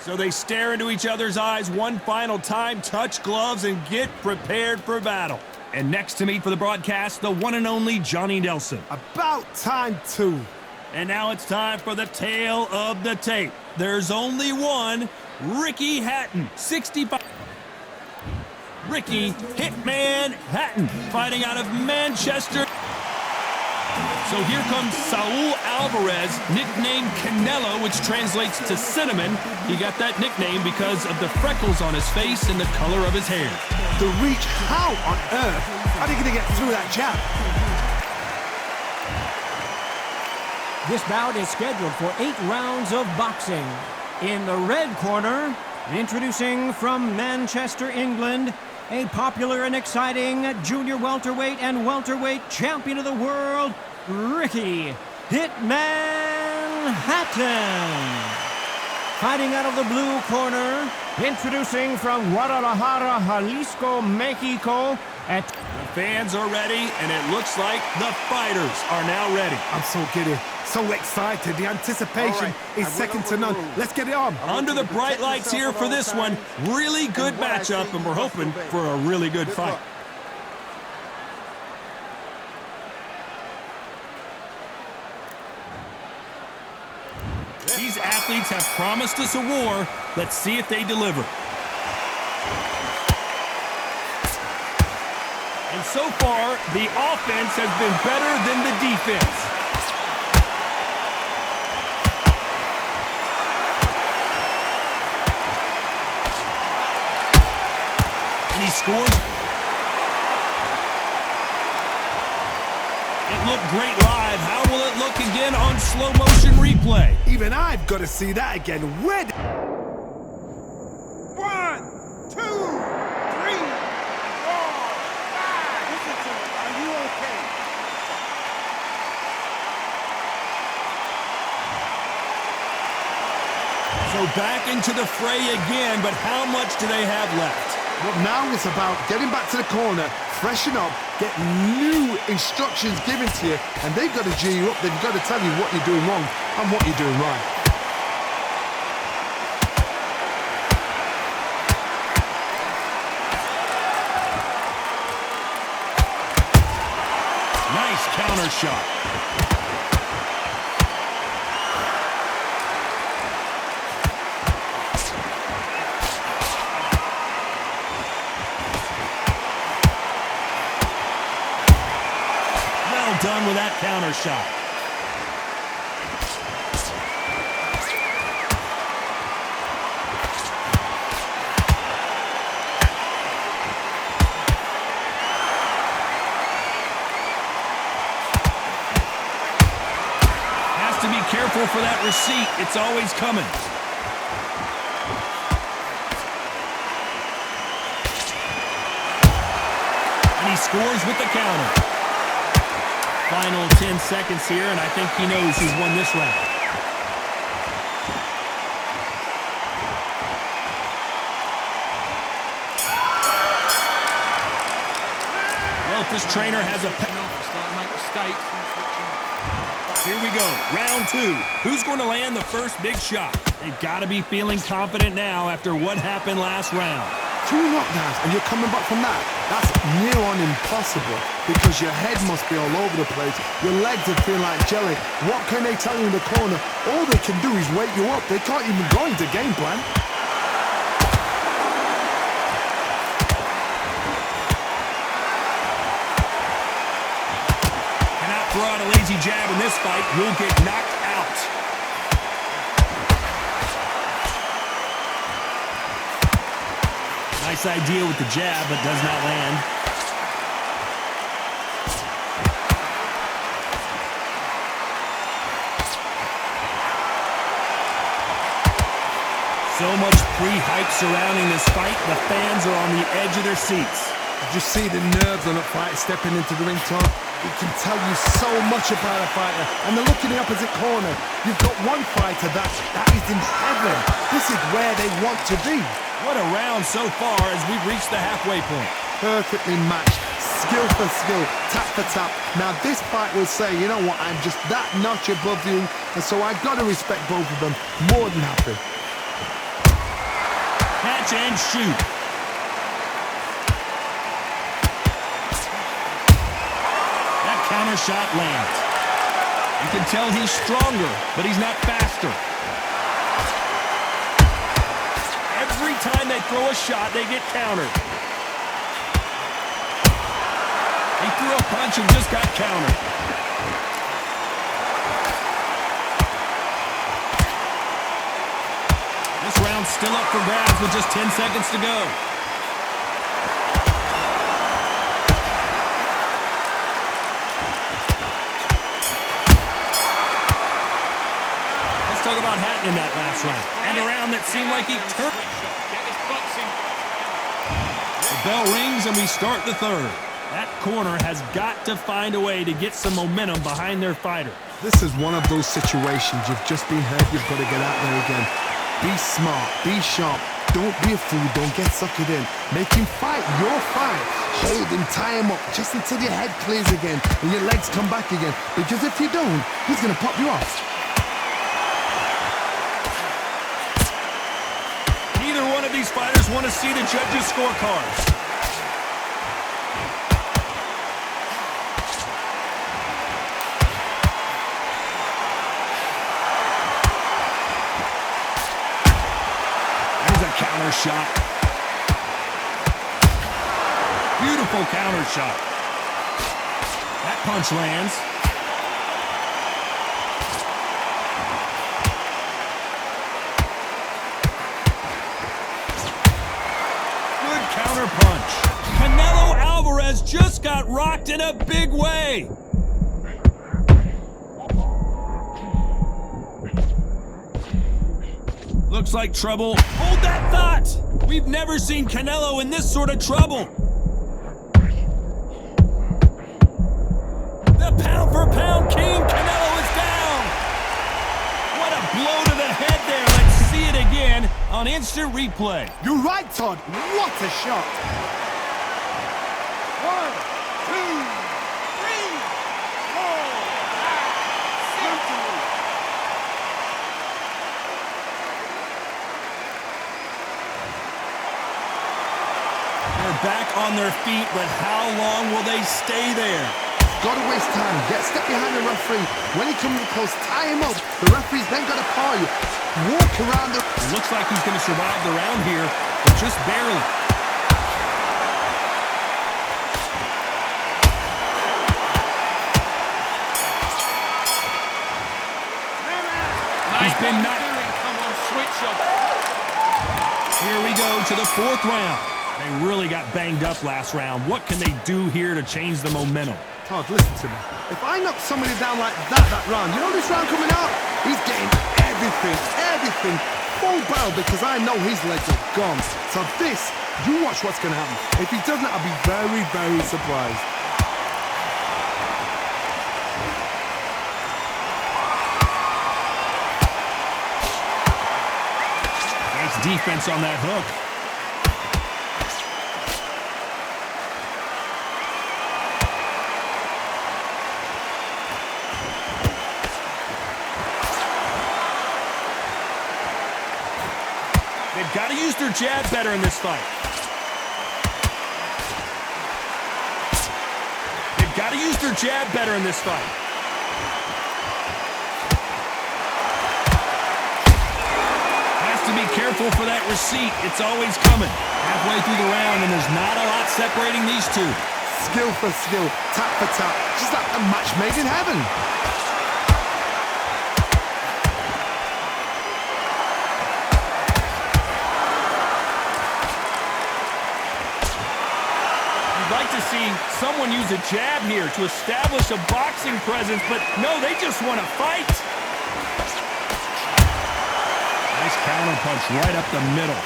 So they stare into each other's eyes one final time, touch gloves, and get prepared for battle. And next to me for the broadcast, the one and only Johnny Nelson. About time, too. And now it's time for the tale of the tape. There's only one, Ricky Hatton, 65. Ricky Hitman Hatton, fighting out of Manchester. So here comes Saul Alvarez, nicknamed Canelo, which translates to cinnamon. He got that nickname because of the freckles on his face and the color of his hair. The reach, how on earth are they going to get through that jab? This bout is scheduled for 8 rounds of boxing. In the red corner, introducing from Manchester, England, a popular and exciting junior welterweight and welterweight champion of the world, Ricky Hitman Hatton. Fighting out of the blue corner, introducing from Guadalajara, Jalisco, Mexico. The fans are ready, and it looks like the fighters are now ready. I'm so giddy, so excited. The anticipation is second to none. Let's get it on. Under the bright lights here for this one. Really good matchup, and we're hoping for a really good fight. These athletes have promised us a war. Let's see if they deliver. And so far, the offense has been better than the defense. And he scores. It looked great live. How will it look again on slow motion replay? Even I've got to see that again. Where? 1, 2, 3, 4, 5. Listen to it. Are you okay? So back into the fray again, but how much do they have left? Well, now it's about getting back to the corner, freshen up, get new instructions given to you, and they've got to G you up. They've got to tell you what you're doing wrong and what you're doing right. Nice counter shot. Done with that counter shot. Has to be careful for that receipt. It's always coming. And he scores with the counter. Final 10 seconds here, and I think he knows who's won this round. Well, if this trainer has a here we go, round 2. Who's going to land the first big shot? They've got to be feeling confident now after what happened last round. 2 knockdowns and you're coming back from that. That's near on impossible because your head must be all over the place. Your legs are feeling like jelly. What can they tell you in the corner? All they can do is wake you up. They can't even go into game plan. Cannot throw out a lazy jab in this fight. You'll get knocked out. Nice idea with the jab, but does not land. So much pre-hype surrounding this fight, the fans are on the edge of their seats. Did you see the nerves on a fighter stepping into the ring, Tom? It can tell you so much about a fighter. And the look in the opposite corner. You've got one fighter that is in heaven. This is where they want to be. What a round so far as we've reached the halfway point. Perfectly matched, skill for skill, tap for tap. Now this fight will say, you know what, I'm just that notch above you, and so I've got to respect both of them more than happy. Catch and shoot. That counter shot lands. You can tell he's stronger, but he's not faster. Every time they throw a shot, they get countered. He threw a punch and just got countered. This round's still up for grabs with just 10 seconds to go. Let's talk about Hatton in that last round. And a round that seemed like he turned. The bell rings and we start the third. That corner has got to find a way to get some momentum behind their fighter. This is one of those situations you've just been hurt, you've got to get out there again. Be smart, be sharp, don't be a fool, don't get sucked in. Make him fight your fight. Hold him, tie him up, just until your head clears again and your legs come back again. Because if you don't, he's going to pop you off. Neither one of these fighters want to see the judges' scorecards. Counter shot. Beautiful counter shot. That punch lands. Good counter punch. Canelo Alvarez just got rocked in a big way. Looks like trouble. Hold that thought! We've never seen Canelo in this sort of trouble. The pound-for-pound king, Canelo, is down! What a blow to the head there. Let's see it again on instant replay. You're right, Todd. What a shot. 1, 2, 3, 4, 5, 6. They're back on their feet, but how long will they stay there? Gotta waste time. Get a step behind the referee. When he comes close, tie him up. The referee's then gotta call you. Walk around the... It looks like he's gonna survive the round here, but just barely. He's been knocked. Come on, switch up. Here we go to the fourth round. They really got banged up last round. What can they do here to change the momentum? Todd, listen to me. If I knock somebody down like that round, you know this round coming up? He's getting everything full barrel because I know his legs are gone. So this, you watch what's going to happen. If he doesn't, I'll be very, very surprised. Nice defense on that hook. They've got to use their jab better in this fight. They've got to use their jab better in this fight. Has to be careful for that receipt. It's always coming. Halfway through the round, and there's not a lot separating these two. Skill for skill, tap for tap, just like a match made in heaven. To see someone use a jab here to establish a boxing presence, but no, they just want to fight. Nice counter punch right up the middle.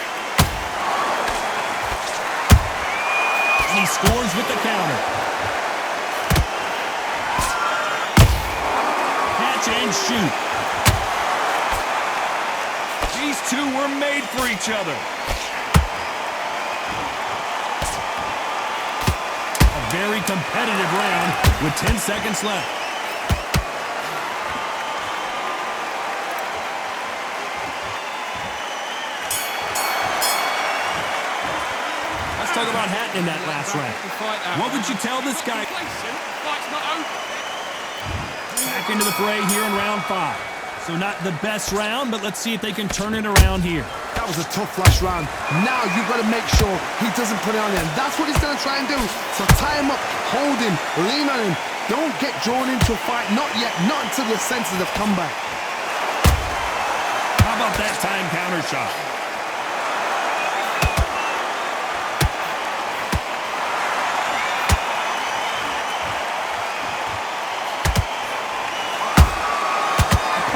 And he scores with the counter. Catch and shoot. These two were made for each other. Very competitive round with 10 seconds left. Let's talk about Hatton in that last round. What would you tell this guy? Back into the fray here in round 5. So not the best round, but let's see if they can turn it around here. That was a tough last round. Now you've got to make sure he doesn't put it on him. That's what he's going to try and do. So tie him up, hold him, lean on him. Don't get drawn into a fight. Not yet. Not until your senses have come back. How about that time counter shot?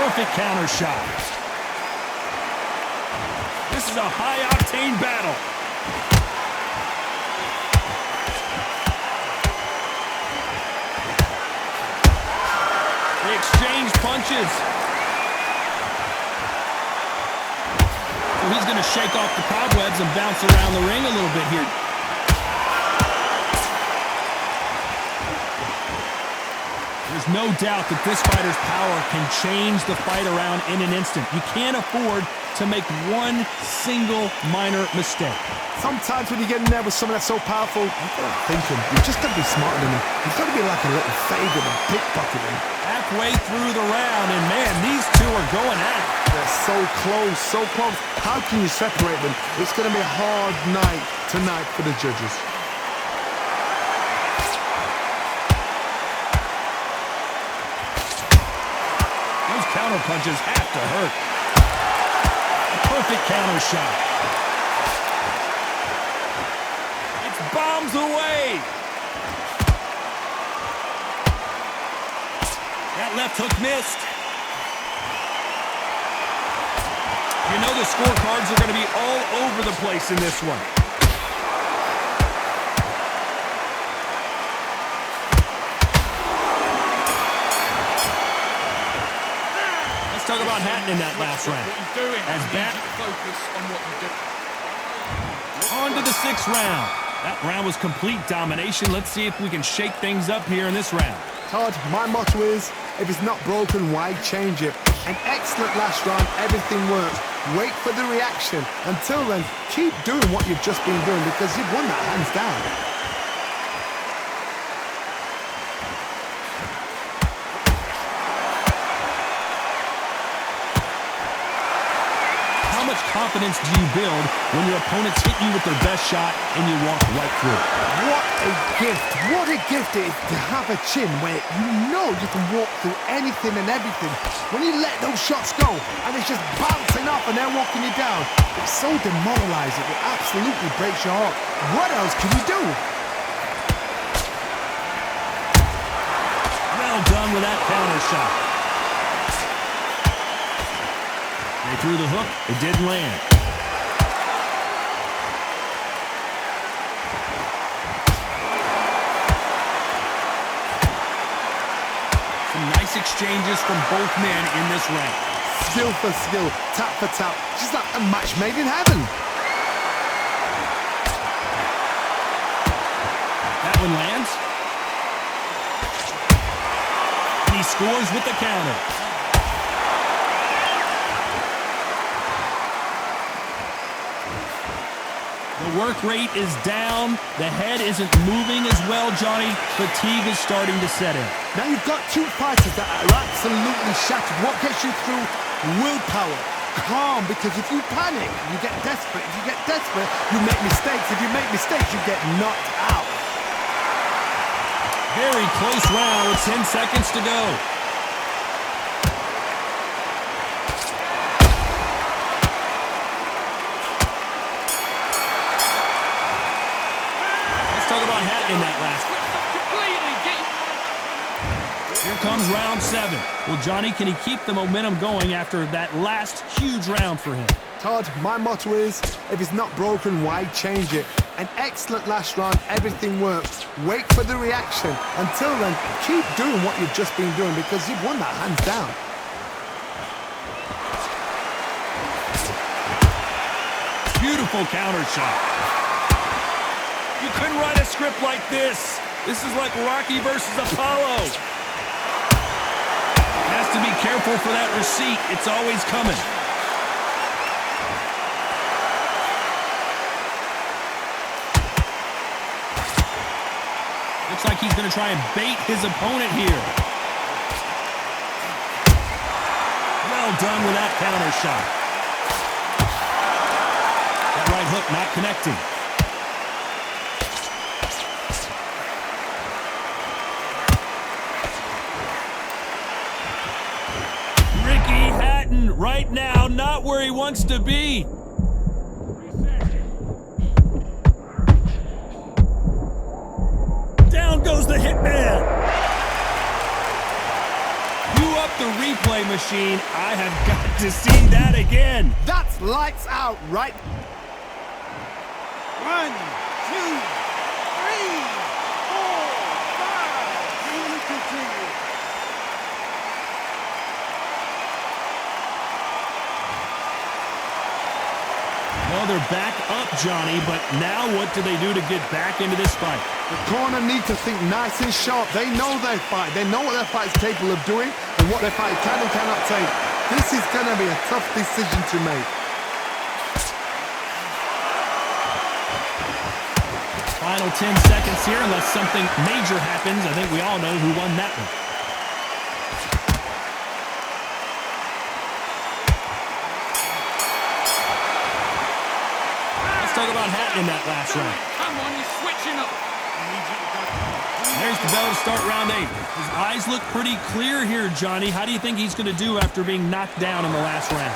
Perfect counter shot. This is a high-octane battle. They exchange punches. So he's going to shake off the cobwebs and bounce around the ring a little bit here. There's no doubt that this fighter's power can change the fight around in an instant. You can't afford to make one single minor mistake. Sometimes when you get in there with someone that's so powerful, you've got to think him. You've just got to be smarter than him. You've got to be like a little faggot and pickpocket him. Halfway through the round, and man, these two are going at it. They're so close, so close. How can you separate them? It's going to be a hard night tonight for the judges. Counter punches have to hurt. A perfect counter shot. It's bombs away. That left hook missed. You know the scorecards are going to be all over the place in this one. Talk about Hatton in that last round. As back on to the 6th round. That round was complete domination. Let's see if we can shake things up here in this round. Todd, my motto is, if it's not broken, why change it? An excellent last round, everything works. Wait for the reaction. Until then, keep doing what you've just been doing because you've won that hands down. How much confidence do you build when your opponents hit you with their best shot and you walk right through it? What a gift. What a gift it is to have a chin where you know you can walk through anything and everything. When you let those shots go and it's just bouncing off and they're walking you down, it's so demoralizing. It absolutely breaks your heart. What else can you do? Well done with that counter shot. They threw the hook, it didn't land. Some nice exchanges from both men in this round. Skill for skill, tap for tap, just like a match made in heaven. That one lands. And he scores with the counter. The work rate is down. The head isn't moving as well, Johnny. Fatigue is starting to set in. Now you've got two fighters that are absolutely shattered. What gets you through? Willpower. Calm, because if you panic, you get desperate. If you get desperate, you make mistakes. If you make mistakes, you get knocked out. Very close round with 10 seconds to go. Talk about Hatton in that last. Here comes round 7. Well, Johnny, can he keep the momentum going after that last huge round for him? Todd, my motto is, if it's not broken, why change it? An excellent last round, everything works. Wait for the reaction. Until then, keep doing what you've just been doing because you've won that hands down. Beautiful counter shot. You couldn't write a script like this. This is like Rocky versus Apollo. Has to be careful for that receipt. It's always coming. he's going to try and bait his opponent here. Well done with that counter shot. That right hook not connecting. Hatton right now not where he wants to be. Down goes the hitman. Cue up the replay machine. I have got to see that again. That's lights out, right? 1, 2, 3, 4, 5. Can you continue? Well, they're back up, Johnny, but now what do they do to get back into this fight? The corner need to think nice and sharp. They know their fight. They know what their fight's capable of doing and what their fight can and cannot take. This is going to be a tough decision to make. Final 10 seconds here, unless something major happens. I think we all know who won that one. Talk about Hatton in that last round. Come on, you're switching up. There's the bell to start round 8. His eyes look pretty clear here, Johnny. How do you think he's going to do after being knocked down in the last round?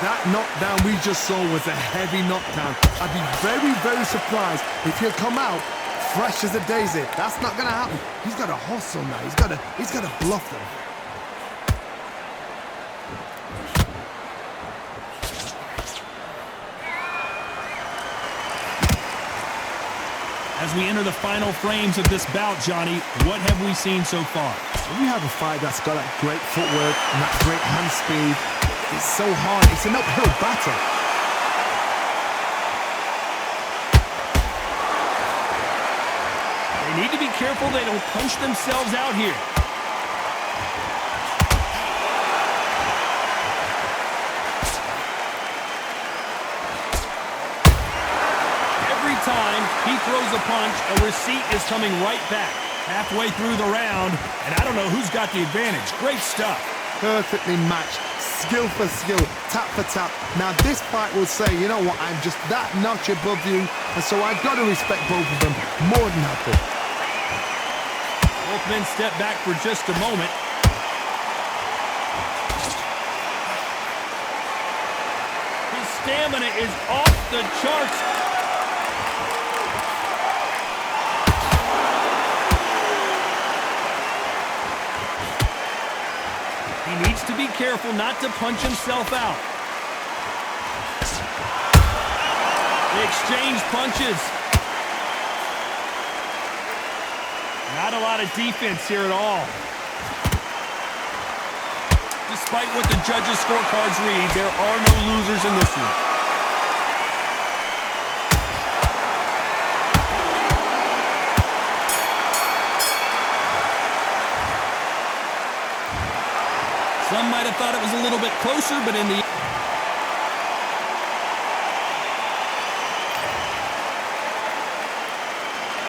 That knockdown we just saw was a heavy knockdown. I'd be very, very surprised if he'll come out fresh as a daisy. That's not going to happen. He's got to hustle now. He's got to bluff them. As we enter the final frames of this bout, Johnny, what have we seen so far? We have a fight that's got that great footwork and that great hand speed. It's so hard. It's an uphill battle. They need to be careful they don't punch themselves out here. Time he throws a punch, a receipt is coming right back. Halfway through the round, and I don't know who's got the advantage. Great stuff. Perfectly matched, skill for skill, tap for tap. Now this fight will say, you know what, I'm just that notch above you, and so I've got to respect both of them more than happy. Both men step back for just a moment. His stamina is off the charts. He needs to be careful not to punch himself out. They exchange punches. Not a lot of defense here at all. Despite what the judges' scorecards read, there are no losers in this one. Some might have thought it was a little bit closer, but in the